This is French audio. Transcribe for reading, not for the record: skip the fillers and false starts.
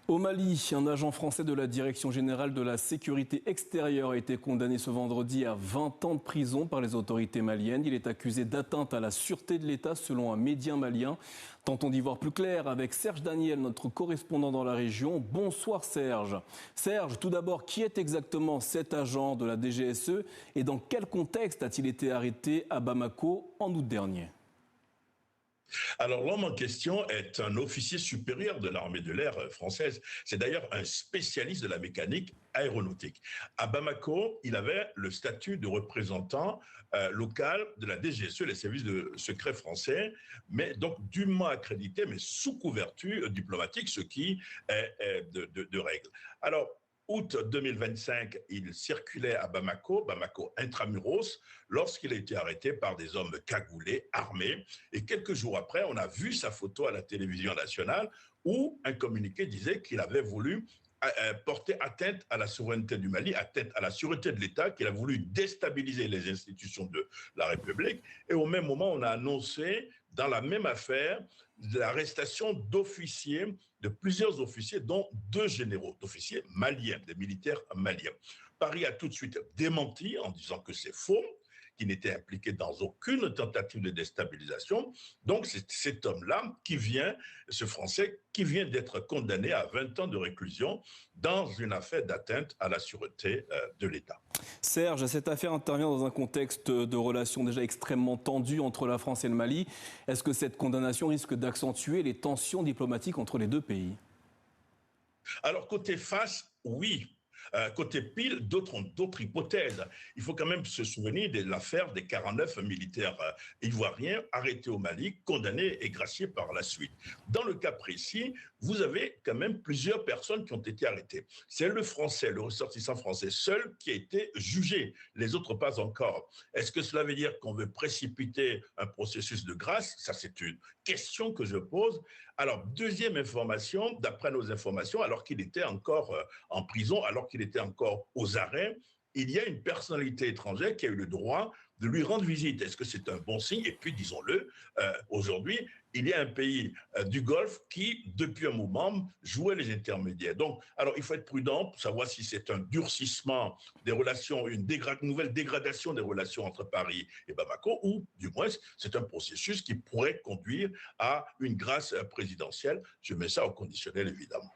Au Mali, un agent français de la Direction générale de la sécurité extérieure a été condamné ce vendredi à 20 ans de prison par les autorités maliennes. Il est accusé d'atteinte à la sûreté de l'État selon un média malien. Tentons d'y voir plus clair avec Serge Daniel, notre correspondant dans la région. Bonsoir Serge. Serge, tout d'abord, qui est exactement cet agent de la DGSE et dans quel contexte a-t-il été arrêté à Bamako en août dernier ? Alors, l'homme en question est un officier supérieur de l'armée de l'air française. C'est d'ailleurs un spécialiste de la mécanique aéronautique. À Bamako, il avait le statut de représentant local de la DGSE, les services de secret français, mais donc dûment accrédité, mais sous couverture diplomatique, ce qui est de règle. Alors, août 2025, il circulait à Bamako, Bamako intramuros, lorsqu'il a été arrêté par des hommes cagoulés, armés. Et quelques jours après, on a vu sa photo à la télévision nationale où un communiqué disait qu'il avait voulu porter atteinte à la souveraineté du Mali, atteinte à la sûreté de l'État, qu'il a voulu déstabiliser les institutions de la République. Et au même moment, on a annoncé, dans la même affaire, l'arrestation d'officiers, de plusieurs officiers, dont 2 généraux, d'officiers maliens, des militaires maliens. Paris a tout de suite démenti en disant que c'est faux, qui n'était impliqué dans aucune tentative de déstabilisation. Donc, c'est cet homme-là qui vient, ce Français, qui vient d'être condamné à 20 ans de réclusion dans une affaire d'atteinte à la sûreté de l'État. Serge, cette affaire intervient dans un contexte de relations déjà extrêmement tendues entre la France et le Mali. Est-ce que cette condamnation risque d'accentuer les tensions diplomatiques entre les deux pays ? Alors, côté face, oui. Côté pile, d'autres ont d'autres hypothèses. Il faut quand même se souvenir de l'affaire des 49 militaires ivoiriens arrêtés au Mali, condamnés et graciés par la suite. Dans le cas précis, vous avez quand même plusieurs personnes qui ont été arrêtées. C'est le français, le ressortissant français seul qui a été jugé, les autres pas encore. Est-ce que cela veut dire qu'on veut précipiter un processus de grâce? Ça, c'est une question que je pose. Alors, deuxième information, d'après nos informations, alors qu'il était encore en prison, alors qu'il était encore aux arrêts, il y a une personnalité étrangère qui a eu le droit de lui rendre visite. Est-ce que c'est un bon signe? Et puis, disons-le, aujourd'hui, il y a un pays du Golfe qui, depuis un moment, jouait les intermédiaires. Donc, alors, il faut être prudent pour savoir si c'est un durcissement des relations, une nouvelle dégradation des relations entre Paris et Bamako, ou du moins, c'est un processus qui pourrait conduire à une grâce présidentielle. Je mets ça au conditionnel, évidemment.